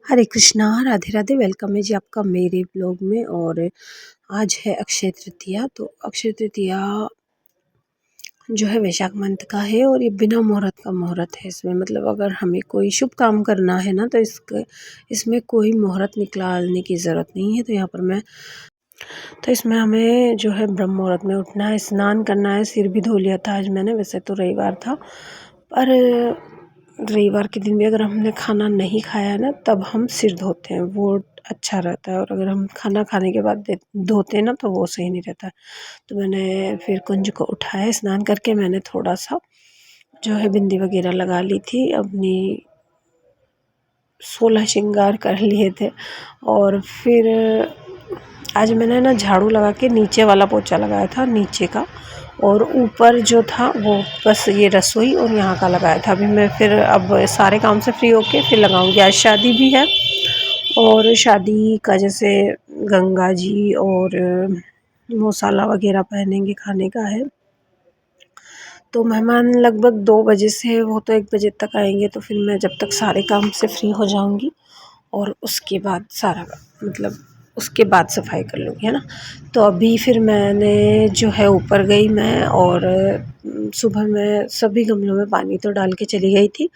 हरे Krishna, Radhe Radhe. Welcome है जी आपका मेरे ब्लॉग में। और आज है अक्षय तृतीया। तो अक्षय तृतीया जो है वैशाख मंथ का है और ये बिना मुहूर्त का मुहूर्त है। इसमें मतलब अगर हमें कोई शुभ काम करना है ना तो इसमें कोई मुहूर्त निकालने की ज़रूरत नहीं है। तो यहाँ पर इसमें हमें जो है ब्रह्म मुहूर्त में उठना है, स्नान करना है। सिर भी धो लिया था आज मैंने, वैसे तो रविवार था, पर रविवार के दिन भी अगर हमने खाना नहीं खाया ना तब हम सिर धोते हैं, वो अच्छा रहता है। और अगर हम खाना खाने के बाद धोते हैं ना तो वो सही नहीं रहता। तो मैंने फिर कुंज को उठाया, स्नान करके मैंने थोड़ा सा जो है बिंदी वगैरह लगा ली थी, अपनी 16 श्रृंगार कर लिए थे। और फिर आज मैंने ना झाड़ू लगा के नीचे वाला पोछा लगाया था, नीचे का, और ऊपर जो था वो बस ये रसोई और यहाँ का लगाया था। अभी मैं फिर अब सारे काम से फ्री होके फिर लगाऊंगी। आज शादी भी है और शादी का जैसे गंगा जी और मसाला वगैरह पहनेंगे, खाने का है। तो मेहमान लगभग 2 बजे से, वो तो 1 बजे तक आएंगे। तो फिर मैं जब तक सारे काम से फ्री हो जाऊंगी और उसके बाद सारा मतलब उसके बाद सफाई कर लूँगी, है ना। तो अभी फिर मैंने जो है ऊपर गई मैं, और सुबह मैं सभी गमलों में पानी तो डाल के चली गई थी।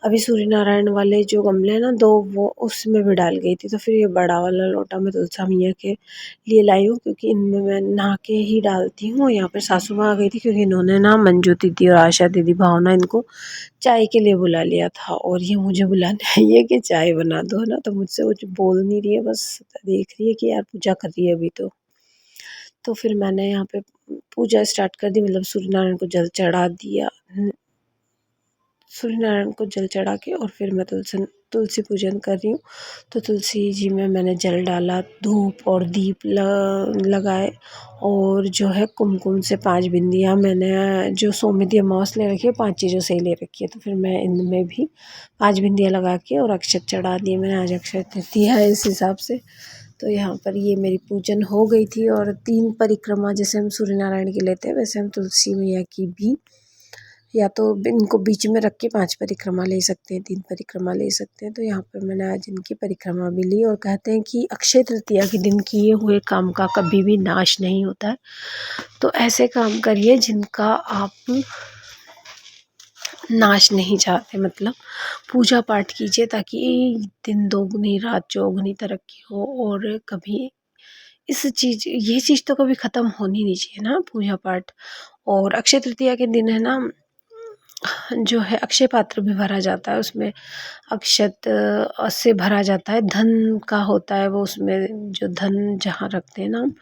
अभी सूर्य नारायण वाले जो गमले हैं ना 2, वो उसमें भी डाल गई थी। तो फिर ये बड़ा वाला लोटा मैं तुलसा मैया के लिए लाई हूँ, क्योंकि इनमें मैं नहा के ही डालती हूँ। यहाँ पर सासू माँ आ गई थी, क्योंकि इन्होंने ना मंजू दीदी और आशा दीदी भावना इनको चाय के लिए बुला लिया था। और ये मुझे बुलाने आई है कि चाय बना दो, है ना। तो मुझसे कुछ बोल नहीं रही है, बस देख रही है कि यार पूजा कर रही है अभी। तो फिर मैंने यहाँ पे पूजा स्टार्ट कर दी, मतलब सूर्य नारायण को जल चढ़ा दिया। सूर्य नारायण को जल चढ़ा के और फिर मैं तुलसी पूजन कर रही हूँ। तो तुलसी जी में मैंने जल डाला, धूप और दीप लगाए, और जो है कुमकुम से 5 बिंदियाँ मैंने जो सोमवती अमावस ले रखी है, 5 चीज़ों से ही ले रखी है। तो फिर मैं इनमें भी 5 बिंदियाँ लगा के और अक्षत चढ़ा दिए मैंने। आज अक्षय तृतीया है इस हिसाब से। तो यहाँ पर ये मेरी पूजन हो गई थी। और 3 परिक्रमा जैसे हम सूर्य नारायण की लेते हैं, वैसे हम तुलसी मैया की भी, या तो इनको बीच में रख के 5 परिक्रमा ले सकते हैं, 3 परिक्रमा ले सकते हैं। तो यहाँ पर मैंने आज इनकी परिक्रमा भी ली। और कहते हैं कि अक्षय तृतीया के दिन किए हुए काम का कभी भी नाश नहीं होता है। तो ऐसे काम करिए जिनका आप नाश नहीं चाहते, मतलब पूजा पाठ कीजिए ताकि दिन दोगुनी रात चौगुनी तरक्की हो। और कभी ये चीज़ तो कभी ख़त्म होनी नहीं चाहिए ना, पूजा पाठ। और अक्षय तृतीया के दिन है ना, जो है अक्षय पात्र भी भरा जाता है, उसमें अक्षत से भरा जाता है, धन का होता है वो। उसमें जो धन जहाँ रखते हैं ना हम,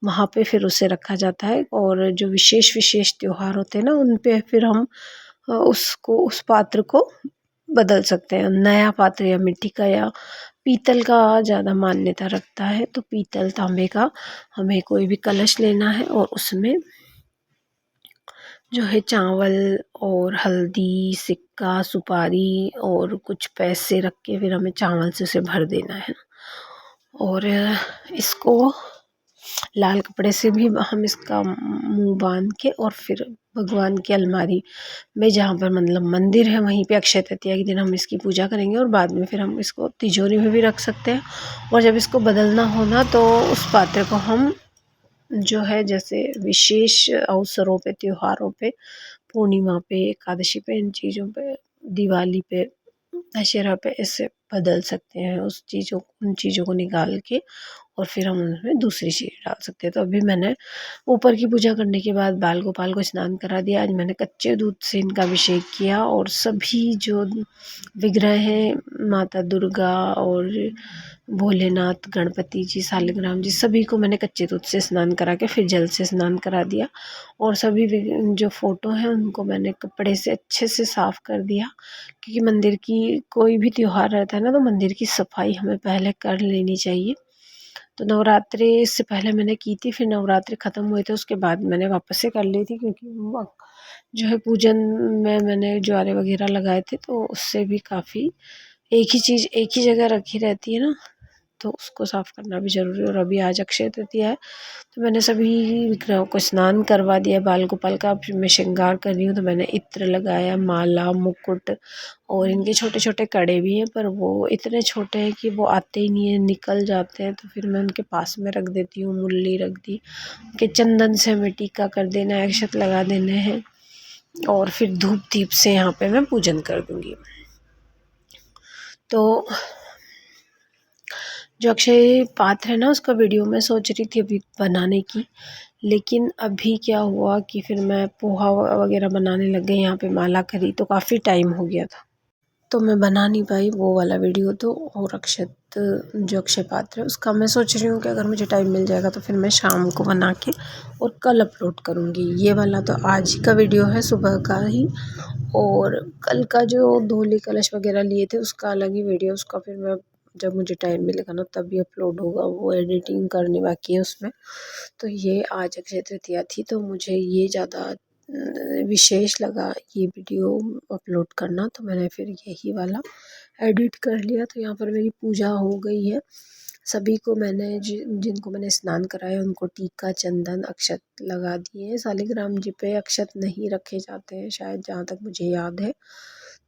वहाँ पे फिर उसे रखा जाता है। और जो विशेष विशेष त्योहार होते हैं ना उन पे फिर हम उस पात्र को बदल सकते हैं। नया पात्र या मिट्टी का या पीतल का ज़्यादा मान्यता रखता है। तो पीतल तांबे का हमें कोई भी कलश लेना है, और उसमें जो है चावल और हल्दी, सिक्का, सुपारी और कुछ पैसे रख के फिर हमें चावल से उसे भर देना है। और इसको लाल कपड़े से भी हम इसका मुंह बांध के, और फिर भगवान की अलमारी में, जहाँ पर मतलब मंदिर है, वहीं पे अक्षय तृतीया के दिन हम इसकी पूजा करेंगे। और बाद में फिर हम इसको तिजोरी में भी रख सकते हैं। और जब इसको बदलना हो ना तो उस पात्र को हम जो है जैसे विशेष अवसरों पे, त्योहारों पे, पूर्णिमा पे, एकादशी पे, इन चीज़ों पे, दिवाली पे, दशहरा पे ऐसे बदल सकते हैं उन चीज़ों को निकाल के, और फिर हम उनमें दूसरी चीज़ डाल सकते हैं। तो अभी मैंने ऊपर की पूजा करने के बाद बाल गोपाल को स्नान करा दिया। आज मैंने कच्चे दूध से इनका अभिषेक किया, और सभी जो विग्रह हैं, माता दुर्गा और भोलेनाथ, गणपति जी, सालिग्राम जी, सभी को मैंने कच्चे दूध से स्नान करा के फिर जल से स्नान करा दिया। और सभी जो फ़ोटो हैं उनको मैंने कपड़े से अच्छे से साफ़ कर दिया, क्योंकि मंदिर की कोई भी त्योहार रहता है ना तो मंदिर की सफाई हमें पहले कर लेनी चाहिए। तो नवरात्रि से पहले मैंने की थी, फिर नवरात्रि ख़त्म हुए थे उसके बाद मैंने वापस से कर ली थी, क्योंकि वो जो है पूजन में मैंने ज्वारे वगैरह लगाए थे, तो उससे भी काफ़ी एक ही चीज़ एक ही जगह रखी रहती है ना, तो उसको साफ़ करना भी ज़रूरी है। और अभी आज अक्षय तृतीया है, तो मैंने सभी विग्रहों को स्नान करवा दिया। बाल गोपाल का अब मैं श्रृंगार कर रही हूँ, तो मैंने इत्र लगाया, माला, मुकुट और इनके छोटे छोटे कड़े भी हैं, पर वो इतने छोटे हैं कि वो आते ही नहीं है, निकल जाते हैं। तो फिर मैं उनके पास में रख देती हूँ, मुरली रख दी कि चंदन से हमें टीका कर देना है, अक्षत लगा देने हैं और फिर धूप दीप से यहाँ पे मैं पूजन कर दूँगी। तो जो अक्षय पात्र है ना, उसका वीडियो मैं सोच रही थी अभी बनाने की, लेकिन अभी क्या हुआ कि फिर मैं पोहा वगैरह बनाने लग गई, यहाँ पे माला करी तो काफ़ी टाइम हो गया था, तो मैं बना नहीं पाई वो वाला वीडियो। तो और अक्षत जो अक्षय पात्र है उसका मैं सोच रही हूँ कि अगर मुझे टाइम मिल जाएगा तो फिर मैं शाम को बना के और कल अपलोड करूँगी। ये वाला तो आज ही का वीडियो है, सुबह का ही, और कल का जो धोली कलश वगैरह लिए थे उसका अलग ही वीडियो, उसका फिर मैं जब मुझे टाइम मिलेगा ना तभी अपलोड होगा, वो एडिटिंग करनी बाकी है उसमें। तो ये आज अक्षय तृतीया थी, तो मुझे ये ज़्यादा विशेष लगा ये वीडियो अपलोड करना, तो मैंने फिर यही वाला एडिट कर लिया। तो यहाँ पर मेरी पूजा हो गई है, सभी को मैंने जिनको मैंने स्नान कराया उनको टीका, चंदन, अक्षत लगा दिए हैं। शालिग्राम जी पे अक्षत नहीं रखे जाते हैं शायद, जहाँ तक मुझे याद है,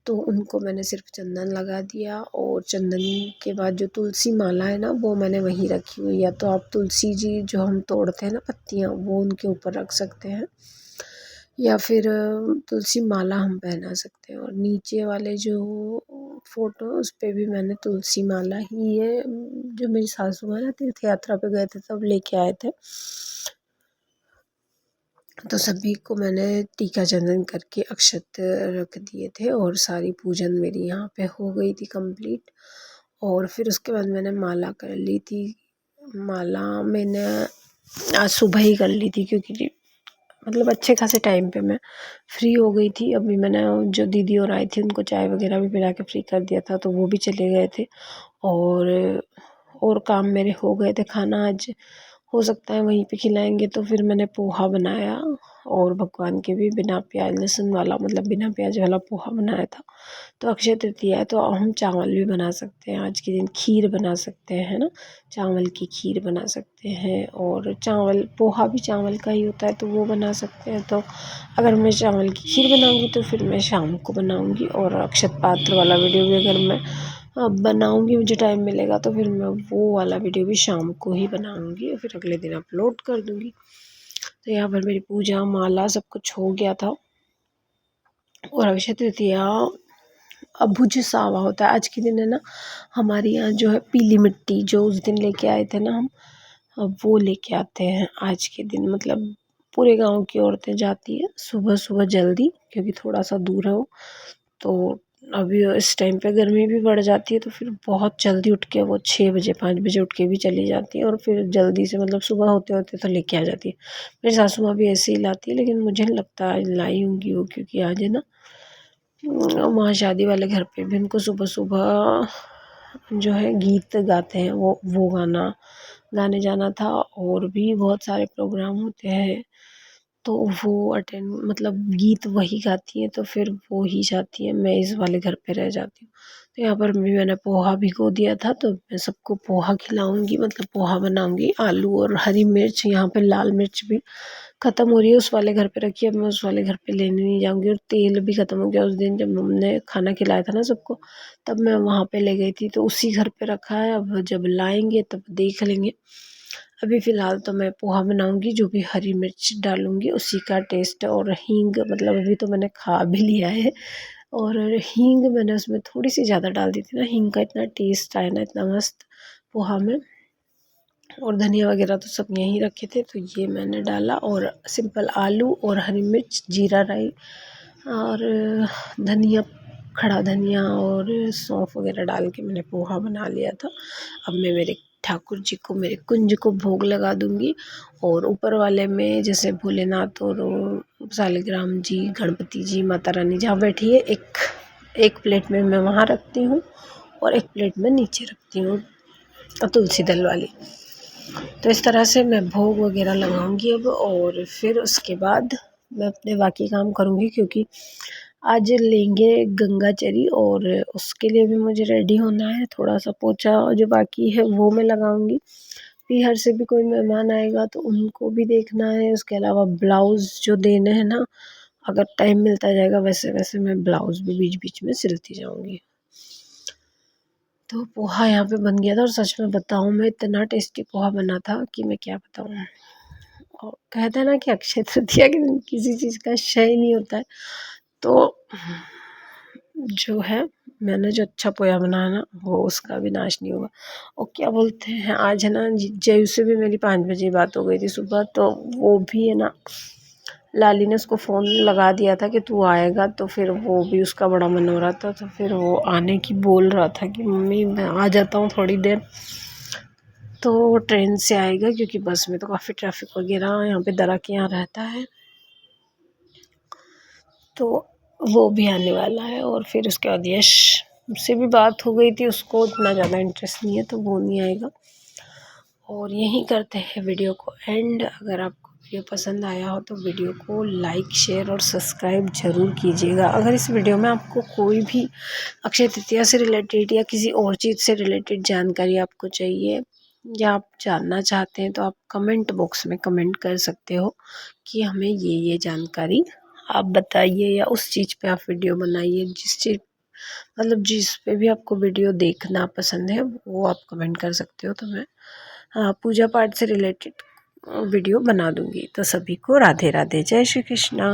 तो उनको मैंने सिर्फ चंदन लगा दिया। और चंदन के बाद जो तुलसी माला है ना, वो मैंने वहीं रखी हुई है। तो आप तुलसी जी जो हम तोड़ते हैं ना पत्तियाँ, वो उनके ऊपर रख सकते हैं, या फिर तुलसी माला हम पहना सकते हैं। और नीचे वाले जो फ़ोटो उस पे भी मैंने तुलसी माला ही है, जो मेरी सासू माँ ना तीर्थ यात्रा पे गए थे तब लेके आए थे। तो सभी को मैंने टीका चंदन करके अक्षत रख दिए थे और सारी पूजन मेरी यहाँ पे हो गई थी कंप्लीट। और फिर उसके बाद मैंने माला कर ली थी। माला मैंने आज सुबह ही कर ली थी, क्योंकि मतलब अच्छे खासे टाइम पे मैं फ्री हो गई थी। अभी मैंने जो दीदी और आई थी उनको चाय वगैरह भी पिला के फ्री कर दिया था, तो वो भी चले गए थे और काम मेरे हो गए थे। खाना आज हो सकता है वहीं पे खिलाएंगे, तो फिर मैंने पोहा बनाया और भगवान के भी बिना प्याज लहसुन वाला, मतलब बिना प्याज वाला पोहा बनाया था। तो अक्षय तृतीया है तो हम चावल भी बना सकते हैं, आज के दिन खीर बना सकते हैं, है ना, चावल की खीर बना सकते हैं। और चावल पोहा भी चावल का ही होता है, तो वो बना सकते हैं। तो अगर मैं चावल की खीर बनाऊंगी तो फिर मैं शाम को बनाऊंगी। और अक्षत पात्र वाला वीडियो भी अगर मैं बनाऊंगी, मुझे टाइम मिलेगा तो फिर मैं वो वाला वीडियो भी शाम को ही बनाऊंगी और फिर अगले दिन अपलोड कर दूंगी। तो यहाँ पर मेरी पूजा माला सब कुछ हो गया था। और अक्षय तृतीया अभुज सावा होता है आज के दिन, है ना। हमारे यहाँ जो है पीली मिट्टी जो उस दिन लेके आए थे ना हम, अब वो लेके आते हैं आज के दिन। मतलब पूरे गांव की औरतें जाती है सुबह सुबह जल्दी, क्योंकि थोड़ा सा दूर है वो। तो अभी इस टाइम पे गर्मी भी बढ़ जाती है, तो फिर बहुत जल्दी उठ के वो 6 बजे 5 बजे उठ के भी चली जाती है और फिर जल्दी से मतलब सुबह होते होते तो लेके आ जाती है। मेरी सासू माँ भी ऐसे ही लाती है, लेकिन मुझे नहीं लगता आज लाई होंगी वो, क्योंकि आज है ना वहाँ शादी वाले घर पे भी उनको सुबह सुबह जो है गीत गाते हैं, वो गाने जाना था। और भी बहुत सारे प्रोग्राम होते हैं, तो वो अटेंड मतलब गीत वही गाती हैं, तो फिर वो ही जाती है, मैं इस वाले घर पे रह जाती हूँ। तो यहाँ पर भी मैंने पोहा भिगो दिया था, तो मैं सबको पोहा खिलाऊंगी, मतलब पोहा बनाऊंगी। आलू और हरी मिर्च, यहाँ पे लाल मिर्च भी ख़त्म हो रही है, उस वाले घर पे रखी है, अब मैं उस वाले घर पे लेने नहीं जाऊंगी। और तेल भी ख़त्म हो गया उस दिन जब हमने खाना खिलाया था ना सबको, तब मैं वहाँ पे ले गई थी, तो उसी घर पे रखा है। अब जब लाएंगे तब देख लेंगे। अभी फ़िलहाल तो मैं पोहा बनाऊंगी, जो भी हरी मिर्च डालूंगी उसी का टेस्ट। और हींग, मतलब अभी तो मैंने खा भी लिया है, और हींग मैंने उसमें थोड़ी सी ज़्यादा डाल दी थी ना, हींग का इतना टेस्ट आया ना, इतना मस्त पोहा में। और धनिया वगैरह तो सब यहीं रखे थे, तो ये मैंने डाला। और सिंपल आलू और हरी मिर्च, जीरा राई और धनिया, खड़ा धनिया और सौंफ वगैरह डाल के मैंने पोहा बना लिया था। अब मैं मेरे ठाकुर जी को, मेरे कुंज को भोग लगा दूंगी। और ऊपर वाले में जैसे भोलेनाथ और शालिग्राम जी, गणपति जी, माता रानी जहाँ बैठी है, एक प्लेट में मैं वहाँ रखती हूँ और एक प्लेट में नीचे रखती हूँ, तुलसी दल वाली। तो इस तरह से मैं भोग वगैरह लगाऊंगी अब, और फिर उसके बाद मैं अपने बाकी काम करूंगी, क्योंकि आज लेंगे गंगाचरी और उसके लिए भी मुझे रेडी होना है। थोड़ा सा पोछा जो बाकी है वो मैं लगाऊंगी। पीहर से भी कोई मेहमान आएगा तो उनको भी देखना है। उसके अलावा ब्लाउज़ जो देने हैं ना, अगर टाइम मिलता जाएगा वैसे वैसे मैं ब्लाउज़ भी बीच बीच में सिलती जाऊंगी। तो पोहा यहाँ पे बन गया था और सच में बताऊँ मैं, इतना टेस्टी पोहा बना था कि मैं क्या बताऊँ। और कहते हैं ना कि अक्षय तृतीया के दिन किसी चीज़ का क्षय नहीं होता है। तो जो है, मैंने जो अच्छा पोया बनाया ना वो उसका भी नाश नहीं होगा। और क्या बोलते हैं, आज है ना जयू से भी मेरी 5 बजे बात हो गई थी सुबह। तो वो भी है ना, लाली ने उसको फ़ोन लगा दिया था कि तू आएगा, तो फिर वो भी उसका बड़ा मन हो रहा था। तो फिर वो आने की बोल रहा था कि मम्मी मैं आ जाता हूँ थोड़ी देर। तो वो ट्रेन से आएगा क्योंकि बस में तो काफ़ी ट्रैफिक वगैरह यहाँ पे दरा के यहाँ रहता है। तो वो भी आने वाला है। और फिर उसके बाद यश से भी बात हो गई थी, उसको इतना ज़्यादा इंटरेस्ट नहीं है तो वो नहीं आएगा। और यहीं करते हैं वीडियो को एंड। अगर आपको वीडियो पसंद आया हो तो वीडियो को लाइक शेयर और सब्सक्राइब ज़रूर कीजिएगा। अगर इस वीडियो में आपको कोई भी अक्षय तृतीया से रिलेटेड या किसी और चीज़ से रिलेटेड जानकारी आपको चाहिए या आप जानना चाहते हैं तो आप कमेंट बॉक्स में कमेंट कर सकते हो कि हमें ये जानकारी आप बताइए, या उस चीज़ पे आप वीडियो बनाइए जिस चीज़ मतलब जिस पे भी आपको वीडियो देखना पसंद है वो आप कमेंट कर सकते हो। तो मैं पूजा पाठ से रिलेटेड वीडियो बना दूंगी। तो सभी को राधे राधे, जय श्री कृष्णा।